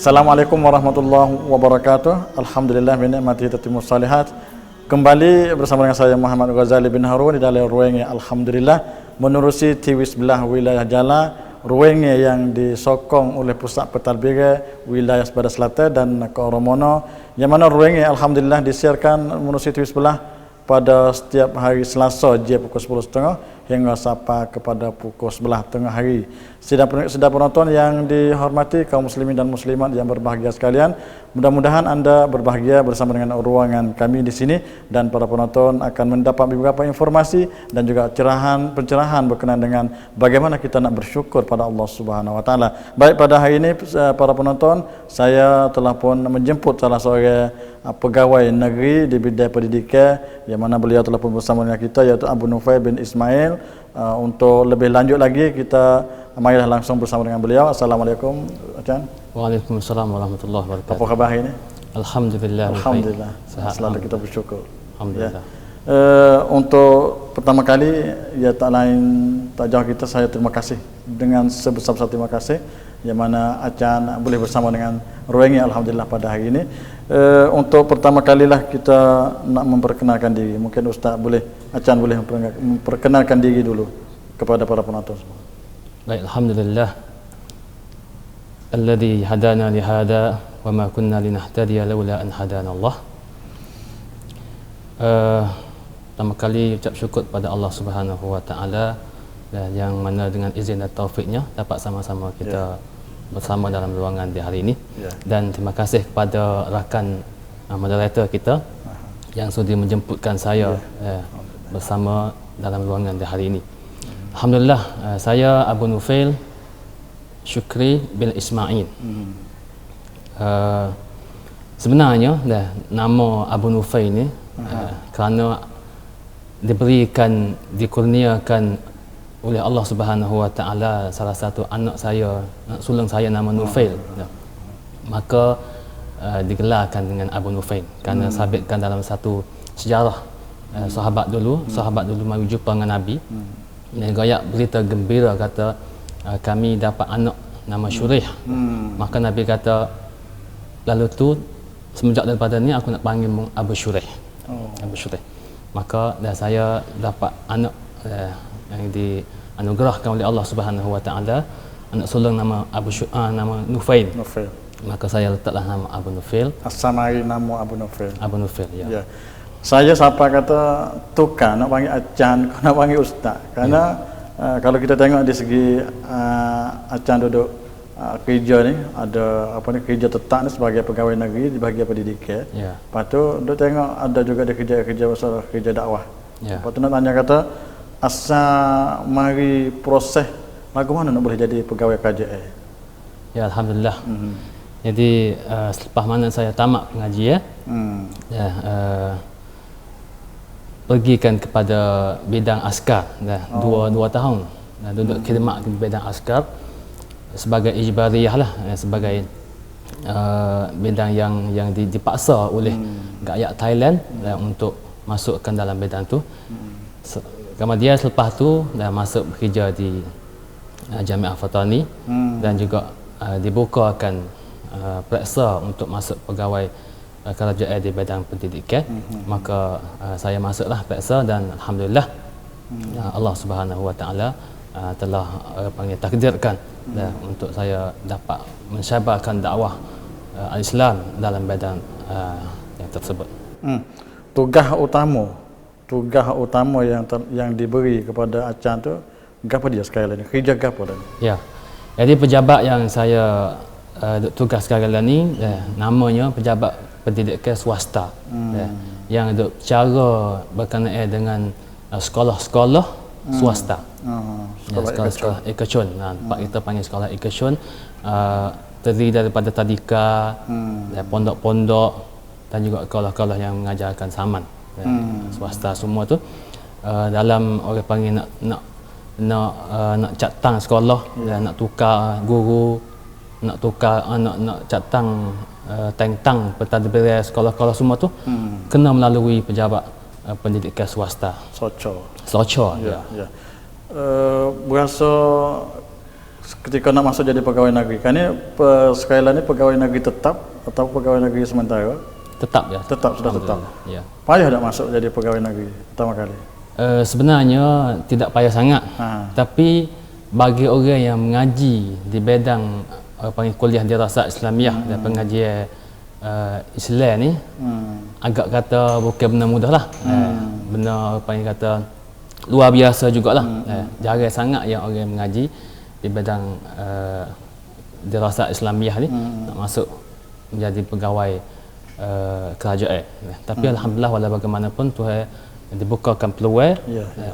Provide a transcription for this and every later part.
Assalamualaikum warahmatullahi wabarakatuh. Alhamdulillah bi ni'matihi tatimmus shalihat. Kembali bersama dengan saya Muhammad Ghazali bin Harun di dalam ruangnya Alhamdulillah menerusi TV sebelah wilayah Jala, ruangnya yang disokong oleh Pusat Pentadbiran wilayah Sebarang Selatan dan Koromono, yang mana ruangnya Alhamdulillah disiarkan menerusi TV sebelah pada setiap hari Selasa jam pukul 10.30 hingga sampai kepada pukul 11 tengah hari. Sedang penonton yang dihormati kaum muslimin dan muslimat yang berbahagia sekalian, mudah-mudahan anda berbahagia bersama dengan ruangan kami di sini, dan para penonton akan mendapat beberapa informasi dan juga pencerahan berkenaan dengan bagaimana kita nak bersyukur pada Allah Subhanahu Wa Taala. Baik, pada hari ini para penonton, saya telah pun menjemput salah seorang pegawai negeri di bidang pendidikan, yang mana beliau telah pun bersama dengan kita, iaitu Abu Nufail bin Ismail. Untuk lebih lanjut lagi, kita marilah langsung bersama dengan beliau. Assalamualaikum, Acan. Waalaikumsalam warahmatullahi wabarakatuh. Apa khabar hari ini? Alhamdulillah. Alhamdulillah. Sehat. Selalu kita bersyukur. Alhamdulillah. Ya. Untuk pertama kali, ya tak lain tak jauh kita, saya terima kasih dengan sebesar-besar terima kasih, yang mana Acan boleh bersama dengan Ruengi Alhamdulillah pada hari ini. Untuk pertama kalilah kita nak memperkenalkan diri. Mungkin Ustaz boleh, Acan boleh memperkenalkan diri dulu kepada para penonton semua. Baik, alhamdulillah. Alladzi hadana li hada wa ma kunna linahtadiya laula an hadana Allah. Pertama kali ucap syukur pada Allah Subhanahu Wa Taala, yang mana dengan izin dan taufiknya dapat sama-sama kita bersama dalam ruangan di hari ini. Dan terima kasih kepada rakan moderator kita yang sudi menjemputkan saya bersama dalam ruangan di hari ini. Alhamdulillah, saya Abu Nufail Syukri bin Ismail. Sebenarnya nama Abu Nufail ni kerana dikurniakan oleh Allah Subhanahu Wa Taala salah satu anak sulung saya nama Nufail. Maka digelarkan dengan Abu Nufail kerana sabitkan dalam satu sejarah sahabat dulu mari jumpa dengan Nabi. Gaya berita gembira kata kami dapat anak nama Syurih. Maka Nabi kata, lalu tu semenjak daripada ni aku nak panggil Abu Syurih. Abu Syurih. Maka saya dapat anak yang dianugerahkan oleh Allah Subhanahu Wa Taala, anak sulung nama nama Nufail. Maka saya letaklah nama Abu Nufail. Asamari nama Abu Nufail. Abu Nufail, ya. Saya siapa kata tukar nak panggil Acan, nak panggil Ustaz. Kerana kalau kita tengok di segi Acan duduk kerja ni, ada kerja tetap ni sebagai pegawai negeri di bahagian pendidikan. Lepas tu dia tengok ada juga dia kerja masalah kerja dakwah. Lepas tu nak tanya kata, asal mari proses bagaimana nak boleh jadi pegawai KJL? Ya, alhamdulillah. Jadi selepas mana saya tamat pengajian, pergikan kepada bidang askar, dua tahun duduk khidmat di bidang askar sebagai ijbariyah lah, sebagai bidang yang dipaksa oleh rakyat Thailand untuk masukkan dalam bidang tu. Kemudian selepas tu dah masuk bekerja di Jamiah Fatani, dan juga dibukakan periksa untuk masuk pegawai kerajaan di bidang pendidikan. Maka saya masuklah periksa, dan alhamdulillah Allah Subhanahu Wa Taala telah takdirkan untuk saya dapat mensyabarkan dakwah al-Islam dalam bidang yang tersebut. Tugas utama yang diberi kepada Acan tu gapo dia sekarang ni? Kerja gapo dah? Ya. Jadi pejabat yang saya tugas sekarang ni namanya pejabat pendidikan swasta. Yang duk cara berkenaan dengan sekolah-sekolah swasta. Sekolah Ekachun. Tempat kita panggil sekolah Ekachun, terdiri daripada tadika, pondok-pondok, dan juga sekolah-sekolah yang mengajarkan saman. Swasta semua tu dalam orang panggil nak catang sekolah, nak tukar guru, nak tukar nak catang tentang pentadbiran sekolah-sekolah semua tu kena melalui pejabat pendidikan swasta. Soco. Ya. Berasa ketika nak masuk jadi pegawai negeri, kan ini sekali lagi pegawai negeri tetap atau pegawai negeri sementara? Tetap ya. Tetap, sudah tetap. Ya. Payah tak masuk jadi pegawai negeri pertama kali? Sebenarnya tidak payah sangat. Tapi bagi orang yang mengaji di bidang panggil kuliah dirasat Islamiah dan pengajian Islam ni, agak kata bukan benar mudah lah. Benar panggil kata luar biasa jugalah. Jarang sangat yang orang mengaji di bidang dirasat Islamiah ni nak masuk menjadi pegawai kerajaan. Tapi alhamdulillah walau bagaimanapun Tuhan dibukakan peluang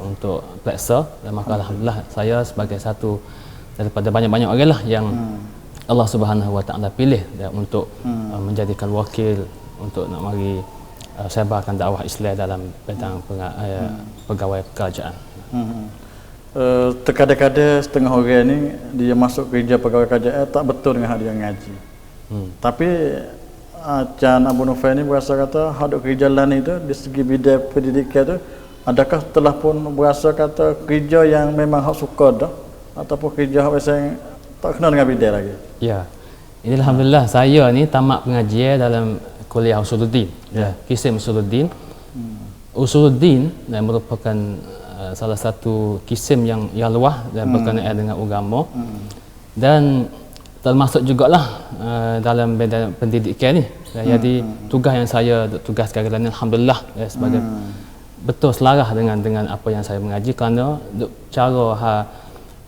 untuk periksa, dan maka alhamdulillah saya sebagai satu daripada banyak-banyak orang lah yang Allah Subhanahu Wa Taala pilih untuk menjadikan wakil untuk nak mari sebarkan dakwah Islam dalam bidang pegawai kerajaan. Terkadang-kadang setengah orang ni dia masuk kerja pegawai kerajaan tak betul dengan hal dia ngaji. Tapi Can Abu Nufail ni berasa kata hadut kerja lain itu di segi bidang pendidikan tu, adakah telah pun berasa kata kerja yang memang hak suka dah ataupun kerja hak yang tak kenal dengan bidang lagi? Ya. Ini alhamdulillah saya ni tamat pengajian dalam kuliah Usuluddin. Kisim Usuluddin. Usuluddin merupakan salah satu kisim yang luas dan berkenaan dengan agama. Dan termasuk jugalah dalam bidang pendidikan ni. Jadi tugas yang saya tugas sekarang ni alhamdulillah sebagai betul selaras dengan apa yang saya mengaji, kerana cara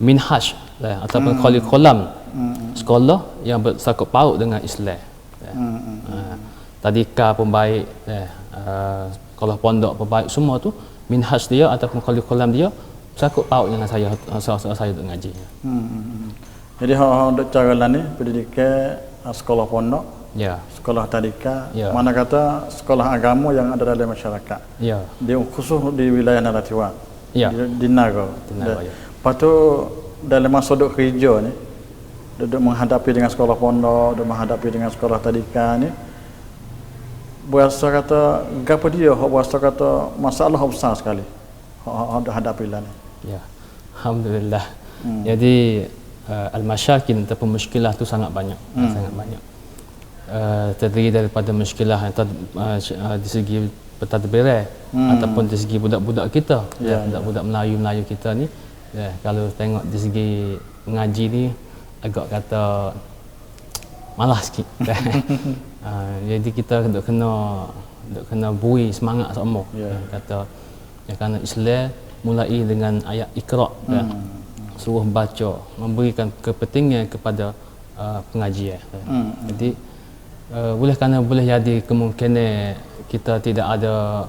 minhaj ataupun kurikulum sekolah yang bersangkut paut dengan Islam. Tadika pun baik, sekolah pondok pun baik, semua tu minhaj dia ataupun kurikulum dia bersangkut paut dengan saya untuk ngaji. Jadi untuk cara lain ni pendidikan sekolah pondok, sekolah tadika, mana kata sekolah agama yang ada dalam masyarakat. Dia khusus di wilayah Narathiwat. Di Naga. Lepas tu dalam masa duduk kerja ni, duduk menghadapi dengan sekolah pondok, duduk menghadapi dengan sekolah tadika ni, berasa kata gapo dia berasa kata masalah besar sekali hadapi lah ni. Alhamdulillah. Jadi al-masyakil ataupun muskilah tu sangat banyak. Sangat banyak. Terdiri daripada muskilah yang di segi pentadbiran ataupun di segi budak-budak kita, budak-budak Melayu kita ni. Kalau tengok di segi mengaji ni agak kata malas sikit. Jadi kita duk kena bui semangat sama. Kata kerana Islam mulai dengan ayat Iqra, suruh baca, memberikan kepentingan kepada pengajian. Jadi boleh jadi kemungkinan kita tidak ada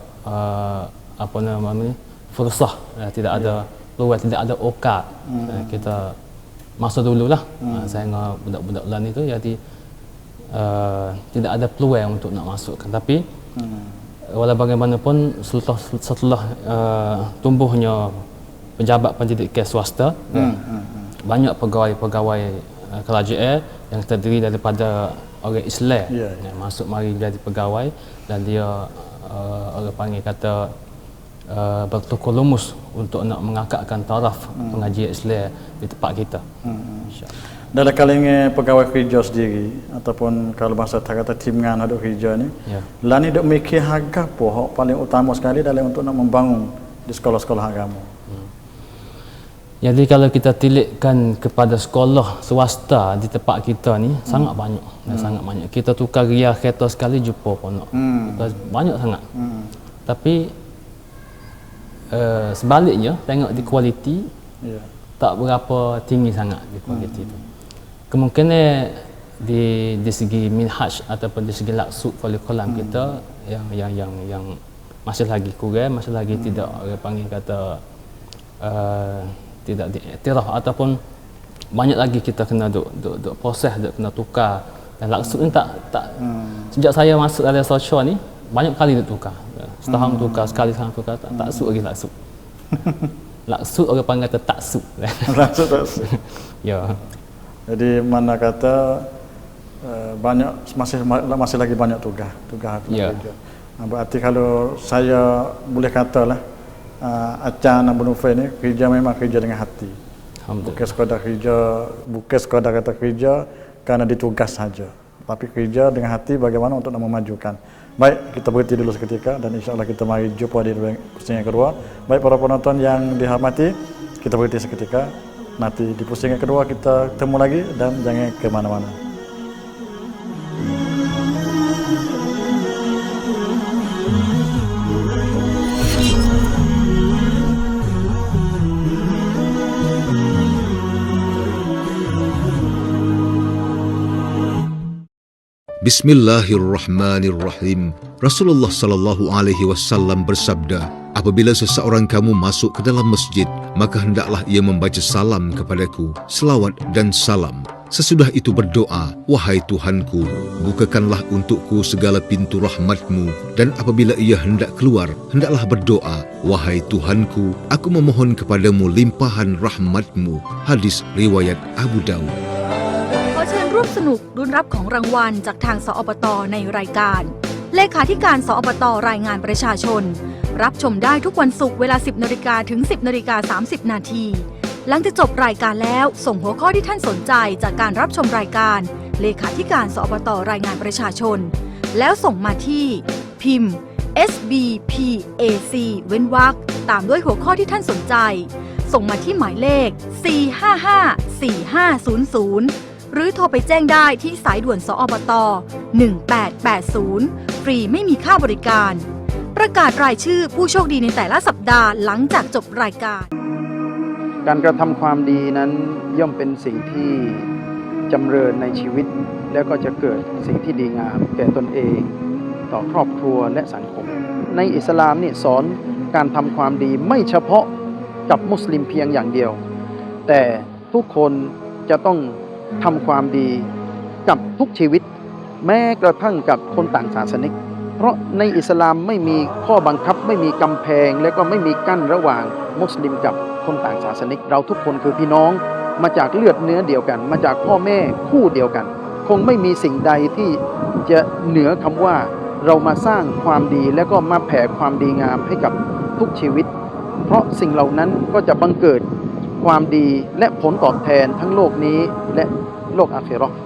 apa namanya fursah, tidak ada peluang, tidak ada okat. Kita masa dululah saya dengan budak-budak lain itu, jadi tidak ada peluang untuk nak masukkan. Tapi walau bagaimanapun setelah tumbuhnya pejabat pendidikan swasta, banyak pegawai-pegawai kerajaan yang terdiri daripada orang Islam yang masuk mari jadi pegawai, dan dia orang panggil kata bertukar lumus untuk nak mengangkatkan taraf pengajian Islam di tempat kita. Dalam kalangan pegawai kerja sendiri ataupun kalau bahasa kata timan ada kerja ni, lah ni dok mikir harga apa hak paling utama sekali dalam untuk nak membangun di sekolah-sekolah agama. Jadi kalau kita tilikkan kepada sekolah swasta di tempat kita ni sangat banyak, sangat banyak. Kita tukar ria kereta sekali jumpa pun banyak sangat. Tapi sebaliknya tengok di kualiti tak berapa tinggi sangat di kualiti itu. Kemungkinan di segi minhaj ataupun di segi laksud kurikulum kita yang masih lagi kurang, masih lagi tidak orang panggil kata tidak diiktiraf, ataupun banyak lagi kita kena duk proses, kena tukar. Dan laksud ni tak sejak saya masuk dalam sosial ni banyak kali duk tukar. Setahun tukar, sekali tukar, tak suk lagi laksud. Laksud orang panggil kata taksud. Laksud taksud. Jadi mana kata banyak masih lagi banyak tugas kerja. Berarti kalau saya boleh katalah Can Abu Nufail ni kerja memang kerja dengan hati. Bukan sekadar kerja, bukan sekadar kata kerja kerana ditugas saja, tapi kerja dengan hati bagaimana untuk memajukan. Baik, kita berhenti dulu seketika dan insya-Allah kita mari jumpa di pusing yang kedua. Baik para penonton yang dihormati, kita berhenti seketika. Nanti di pusing yang kedua kita temu lagi dan jangan ke mana-mana. Bismillahirrahmanirrahim. Rasulullah sallallahu alaihi wasallam bersabda, apabila seseorang kamu masuk ke dalam masjid, maka hendaklah ia membaca salam kepadaku, selawat dan salam. Sesudah itu berdoa, wahai Tuhanku, bukakanlah untukku segala pintu rahmatmu, dan apabila ia hendak keluar, hendaklah berdoa, wahai Tuhanku, aku memohon kepadamu limpahan rahmatmu. Hadis riwayat Abu Daud. ขอเชิญร่วมสนุกลุ้นรับของรางวัลจากทางสอบต.ในรายการเลขาธิการสอบต.รายงานประชาชนรับชมได้ทุกวันศุกร์เวลา 10 นาฬิกาถึง 10 นาฬิกา 30 นาทีหลังจากจบรายการแล้วส่งหัวข้อที่ท่านสนใจจากการรับชมรายการเลขาธิการสอบต.รายงานประชาชนแล้วส่งมาที่พิมพ์ SBPAC เว้นวรรคตามด้วยหัวข้อที่ท่านสนใจส่งมาที่หมายเลข 455-4500หรือโทรไปแจ้งได้ที่สายด่วนสอบต. 1880 ฟรีไม่มีค่าบริการประกาศรายชื่อผู้โชคดีในแต่ละสัปดาห์หลังจากจบรายการการกระทำความดีนั้นย่อมเป็นสิ่งที่จำเริญในชีวิตแล้วก็จะเกิดสิ่งที่ดีงามแก่ตนเองต่อครอบครัวและสังคมในอิสลามนี่สอนการทำความดีไม่เฉพาะกับมุสลิมเพียงอย่างเดียวแต่ทุกคนจะต้องทำความดีกับทุกชีวิตแม้กระทั่งกับคนต่างศาสนิกเพราะในอิสลามไม่มีข้อบังคับไม่มีกำแพงและก็ไม่มีกั้นระหว่างมุสลิมกับคนต่างศาสนิกเราทุกคนคือพี่น้องมาจากเลือดเนื้อเดียวกันมาจากพ่อแม่คู่เดียวกันคงไม่มีสิ่งใดที่จะเหนือคำว่าเรามาสร้างความดีและก็มาแผ่ความดีงามให้กับทุกชีวิตเพราะสิ่งเหล่านั้นก็จะบังเกิดความดีและผลตอบแทนทั้งโลกนี้และโลกอาคิเราะห์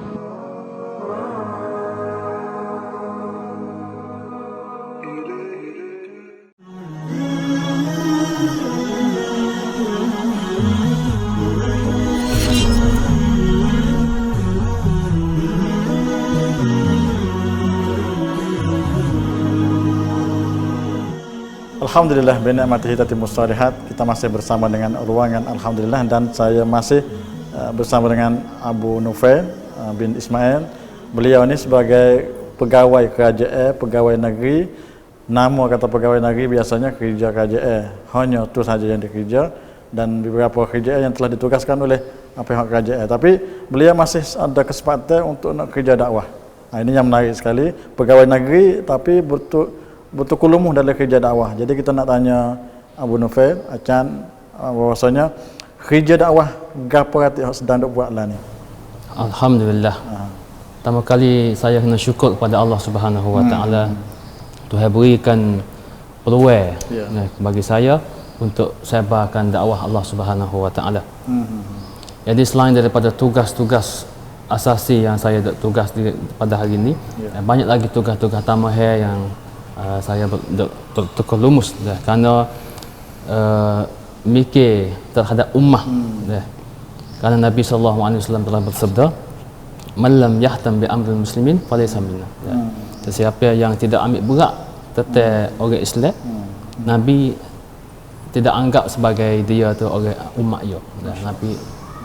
Alhamdulillah binikmatihi tatimmus shalihat. Kita masih bersama dengan ruangan Alhamdulillah dan saya masih bersama dengan Abu Nufail bin Ismail. Beliau ini sebagai pegawai kerajaan, pegawai negeri. Nama kata pegawai negeri biasanya kerja kerajaan. Hanya itu saja yang dikerja dan beberapa kerjaan yang telah ditugaskan oleh pihak kerajaan. Tapi beliau masih ada kesempatan untuk nak kerja dakwah. Nah, ini yang menarik sekali. Pegawai negeri tapi betul kulumuh dalam kerja dakwah. Jadi kita nak tanya Abu Nufail, acan bahwasanya kerja dakwah gapo hati sedang dok buat lah ni. Alhamdulillah. Pertama kali saya kena syukur kepada Allah Subhanahu Wa Taala. Tuhan berikan peluang bagi saya untuk sebarkan dakwah Allah Subhanahu Wa Taala. Jadi selain daripada tugas-tugas asasi yang saya tugas pada hari ini, banyak lagi tugas-tugas tambahan yang saya terkelumus kerana mikir terhadap ummah kerana Nabi SAW telah bersabda man lam yahtam bi amril muslimin falaysa minna. Sesiapa yang tidak ambil berat tentang orang Islam, Nabi tidak anggap sebagai dia tu orang umat dia. Nabi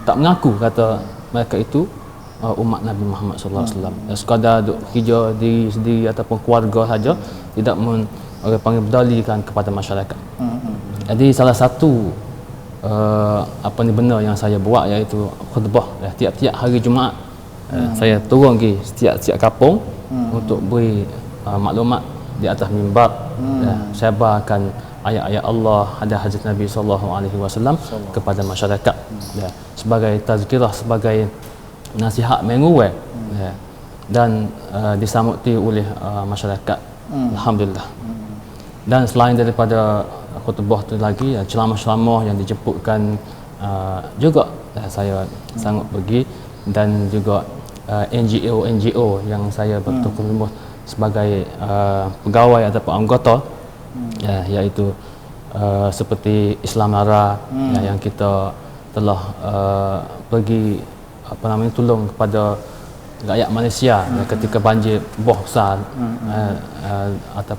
tak mengaku kata mereka itu umat Nabi Muhammad sallallahu alaihi wasallam. Sekadar duk kerja diri sendiri ataupun keluarga saja, tidak orang panggil berdalikan kepada masyarakat. Jadi salah satu benda yang saya buat iaitu khutbah tiap-tiap hari Jumaat. Saya turun pergi setiap kampung untuk beri maklumat di atas mimbar, sebarkan ayat-ayat Allah, hadis Nabi sallallahu alaihi wasallam kepada masyarakat. Sebagai tazkirah, sebagai nasihat menguat dan disamuti oleh masyarakat. Alhamdulillah. Dan selain daripada khutbah tu lagi ceramah-ceramah yang dijemputkan juga saya sanggup pergi, dan juga NGO yang saya bertubuh sebagai pegawai ataupun anggota, iaitu seperti Islam Nara, yang kita telah pergi tolong kepada rakyat Malaysia ketika banjir besar atau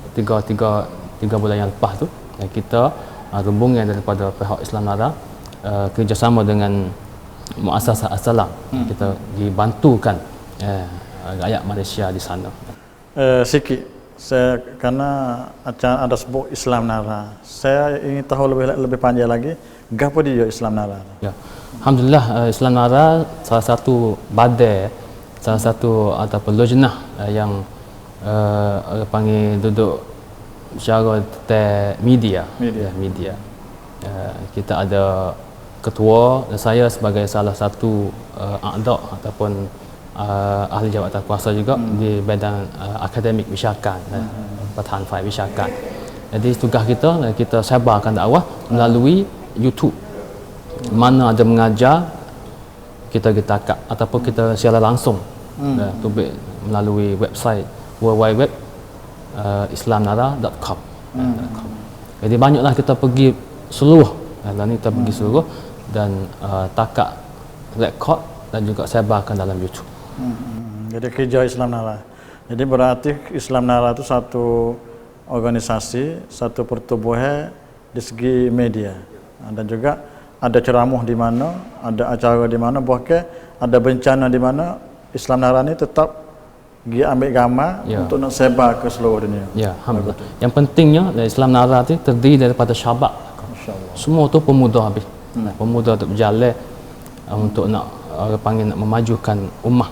tiga bulan yang lepas tu. Kita rombongan daripada pihak Islam Nara kerjasama dengan Muassasah As-Salam, kita dibantukan rakyat Malaysia di sana. Sikit, saya karena ada sebut Islam Nara, saya ingin tahu lebih panjang lagi, apa dia Islam Nara? Ya. Alhamdulillah, Islam Nara salah satu badai, salah satu ataupun lojnah yang orang panggil duduk secara media. Kita ada ketua, dan saya sebagai salah satu a'da ataupun ahli jabatan kuasa juga di bidang akademik wisyakan, Pertahan Faid Wisyakan. Jadi tugas kita sebarkan dakwah melalui YouTube. Mana ada mengajar, kita getakak ataupun kita secara langsung tubik melalui website www.islamnara.com. Jadi banyaklah kita pergi seluruh, kita pergi seluruh dan takak rekod dan juga sebarkan dalam YouTube. Jadi kerja Islam Nara. Jadi berarti Islam Nara itu satu organisasi, satu pertubuhan di segi media, dan juga ada ceramah di mana, ada acara di mana, bahkan ada bencana di mana Islam Nara ini tetap dia ambil gambar untuk nak sebar ke seluruh dunia. Ya, alhamdulillah. Yang pentingnya Islam Nara itu terdiri daripada syabab. Semua tu pemuda habis. Pemuda untuk berjalan untuk nak nak memajukan ummah.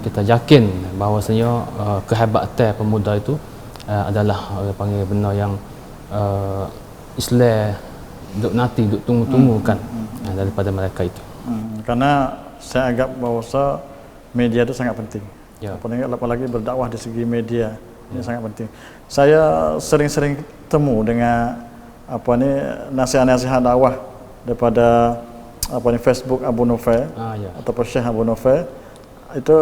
Kita yakin bahawasanya kehebatan pemuda itu adalah panggil benda yang Islam duk tunggu-tunggukan daripada mereka itu. Karena saya anggap bahawa media itu sangat penting. Ya. Apalagi berdakwah di segi media ini sangat penting. Saya sering-sering temu dengan nasihat-nasihat dakwah daripada Facebook Abu Nufail ataupun Syekh Abu Nufail. Itu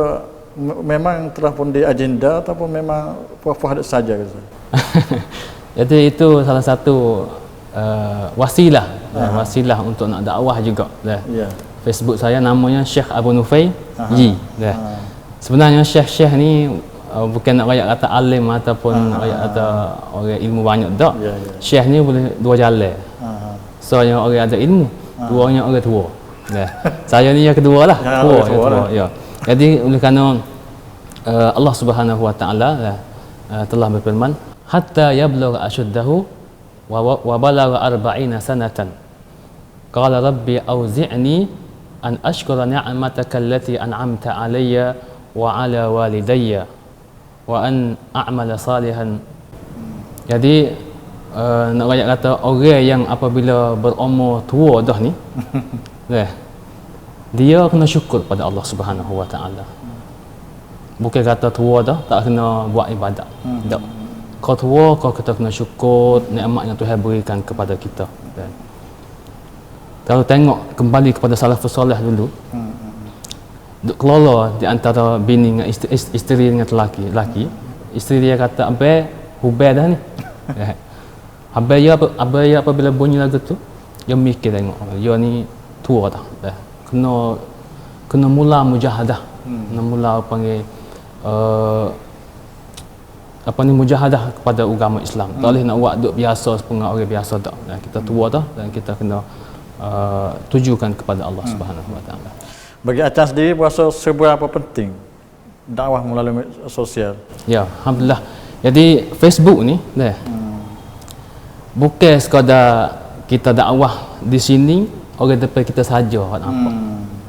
memang telah pun di agenda ataupun memang puas-puas saja gitu. Jadi itu salah satu wasilah untuk nak dakwah juga. Facebook saya namanya Syekh Abu Nufail Yi. Sebenarnya Syekh ni bukan nak rakyat kata alim ataupun rakyat kata orang ilmu banyak tak. Syekh ni boleh dua jalan. Soalnya orang ada ilmu, duanya orang tua. Saya ni yang kedua lah, tua. Ya. Jadi oleh kerana Allah Subhanahu Wa Taala telah berfirman, hatta yablugha ashuddahu wa balagha 40 sanatan. Qala rabbi auzi'ni an ashkura ni'mataka allati an'amta 'alayya wa 'ala walidayya wa an a'mala salihan. Jadi nak rakyat kata orang yang apabila berumur tua dah ni dia kena syukur pada Allah Subhanahu Wa Taala. Bukan kata tua dah tak kena buat ibadat. Tak. Kau tua, kau kita kena syukur nikmat yang Tuhan berikan kepada kita. Kalau tengok kembali kepada salafus soleh dulu, duk kelola di antara bini dengan isteri dengan lelaki. Isteri dia kata, "Abai, hubai dah ni." Abai apabila bunyi lagu tu, dia mikir tengok, dia ni tua dah. Kena mula mujahadah. Kena mula panggil mujahadah kepada agama Islam. Tak boleh nak buat duk biasa sepengah orang biasa tak. Kita tua dah dan kita kena tujukan kepada Allah Subhanahu Wa Taala. Bagi Acah sendiri berasa seberapa penting dakwah melalui sosial? Ya, alhamdulillah. Jadi Facebook ni bukan sekadar kita dakwah di sini orang depan kita saja nampak.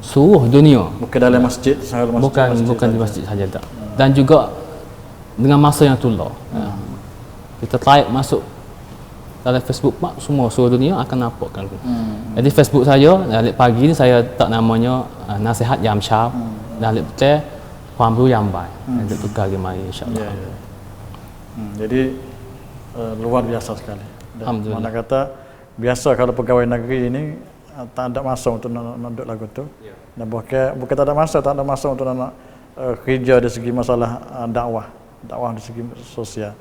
Seluruh dunia. Bukan dalam masjid, bukan di masjid saja tak. Dan juga dengan masa yang tular. Kita type masuk dalam Facebook Pak, semua seluruh dunia akan nampakkan. Jadi Facebook saya, alik pagi ni saya tak namanya nasihat jam syab, dan alik betulความรู้ yang baik. Untuk tukar gemari insya-Allah. Jadi luar biasa sekali. Alhamdulillah. Mana kata biasa kalau pegawai negeri ini tak ada masa untuk nak duduk lagu tu. Dan bukan tak ada masa untuk nak kerja dari segi masalah dakwah dari segi sosial.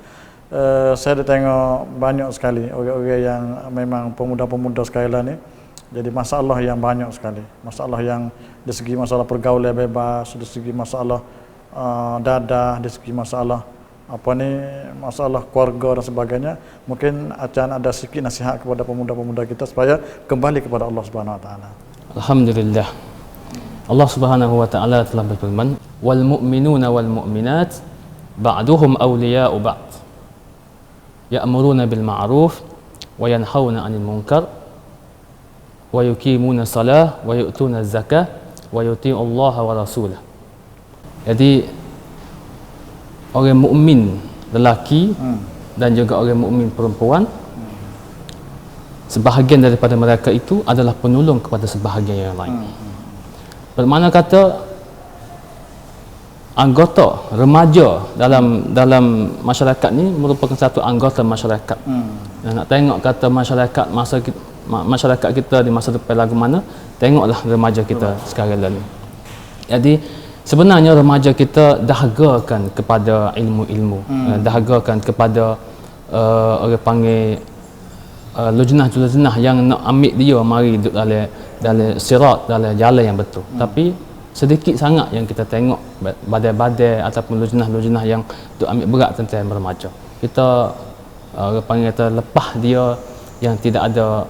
Saya ada tengok banyak sekali orang-orang yang memang pemuda-pemuda sekalian ni jadi masalah yang banyak sekali. Masalah yang dari segi masalah pergaulan bebas, dari segi masalah dadah, dari segi masalah masalah keluarga dan sebagainya. Mungkin akan ada sedikit nasihat kepada pemuda-pemuda kita supaya kembali kepada Allah Subhanahu Wa Taala. Alhamdulillah. Allah Subhanahu Wa Taala telah berfirman, "Wal mu'minuna wal mu'minat ba'duhum awliya'u ba'd. Ya'muruna bil ma'ruf wa yanhauna 'anil munkar wa yuqimuna shalah wa yu'tuna zakah wa yuti'u Allah wa rasulah." Jadi orang mukmin lelaki dan juga orang mukmin perempuan, sebahagian daripada mereka itu adalah penolong kepada sebahagian yang lain. Bermakna kata anggota remaja dalam masyarakat ni merupakan satu anggota masyarakat. Dan nak tengok kata masyarakat kita di masa depan lagu mana, tengoklah remaja kita sekarang ni. Jadi sebenarnya remaja kita dahagakan kepada ilmu-ilmu, dahagakan kepada orang panggil lujnah-lujnah yang nak ambil dia mari duduk dalam sirat, dalam jalan yang betul. Tapi sedikit sangat yang kita tengok badai-badai ataupun lujnah-lujnah yang duk ambil berat tentang remaja. Kita orang panggil kata lepas dia yang tidak ada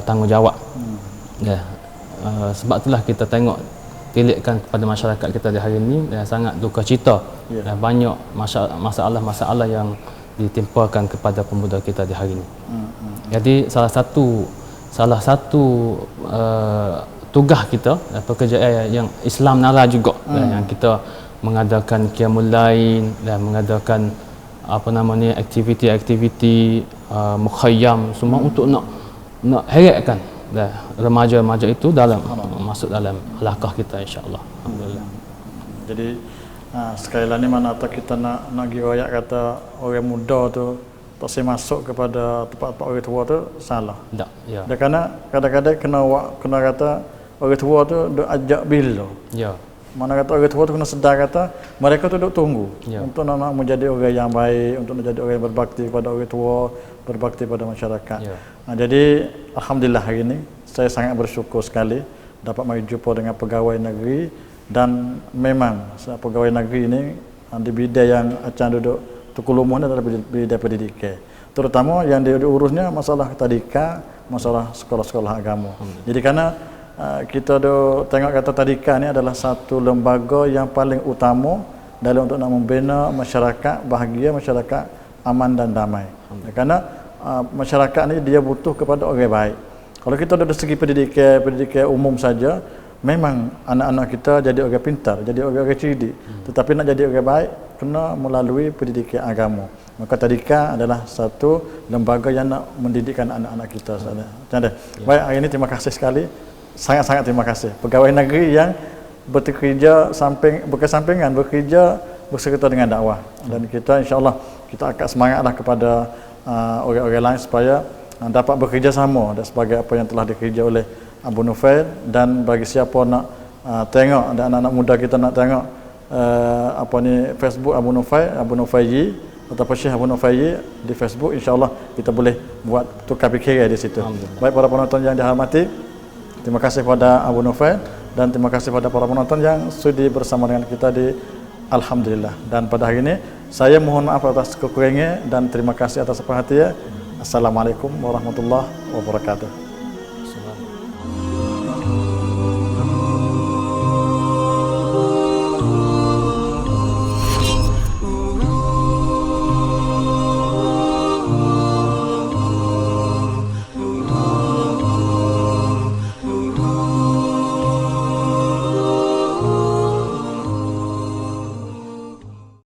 tanggungjawab. Sebab itulah kita tengok tilikkan kepada masyarakat kita di hari ini sangat duka cita. Dan banyak masalah-masalah yang ditimpakan kepada pemuda kita di hari ini. Jadi salah satu tugas kita, pekerjaan yang Islam nara juga, yang kita mengadakan qiyamul lail dan mengadakan aktiviti mukhayyam semua untuk nak heratkan remaja-remaja itu masuk dalam halaqah kita, insya-Allah. Alhamdulillah. Jadi sekali lagi mana kita nak giroyak kata orang muda tu tak boleh masuk kepada tempat-tempat orang tua tu salah. Tak. Ya. Dan kerana kadang-kadang kena kata orang tua tu duk ajak bila. Ya. Mana kata orang tua tu kena sedar kata mereka tu duk tunggu untuk nak menjadi orang yang baik, untuk menjadi orang yang berbakti kepada orang tua, berbakti pada masyarakat. Ya. Jadi alhamdulillah hari ini saya sangat bersyukur sekali dapat mari jumpa dengan pegawai negeri, dan memang pegawai negeri ini di bidang yang akan duduk tukulumuh adalah bidang pendidikan, terutama yang diurusnya masalah tadika, masalah sekolah-sekolah agama. Jadi kerana kita tengok kata tadika ni adalah satu lembaga yang paling utama dalam untuk nak membina masyarakat bahagia, masyarakat aman dan damai. Kerana masyarakat ni dia butuh kepada orang baik. Kalau kita dari segi pendidikan umum saja, memang anak-anak kita jadi orang pintar, jadi orang cerdik. Tetapi nak jadi orang baik kena melalui pendidikan agama. Maka tadika adalah satu lembaga yang nak mendidikkan anak-anak kita. Baik, hari ini terima kasih sekali. Sangat-sangat terima kasih pegawai negeri yang bekerja berkesampingan, bekerja berserta dengan dakwah. Dan kita insya-Allah kita akan semangatlah kepada orang-orang lain supaya dapat bekerja sama dan sebagai apa yang telah dikerja oleh Abu Nufail. Dan bagi siapa nak tengok, dan anak-anak muda kita nak tengok Facebook Abu Nufail ataupun Syekh Abu Nufail di Facebook, insya-Allah kita boleh buat tukar fikiran di situ. Baik para penonton yang dihormati, terima kasih kepada Abu Nufail dan terima kasih kepada para penonton yang sudi bersama dengan kita di Alhamdulillah. Dan pada hari ini saya mohon maaf atas kekurangan dan terima kasih atas perhatian. Assalamualaikum warahmatullahi wabarakatuh.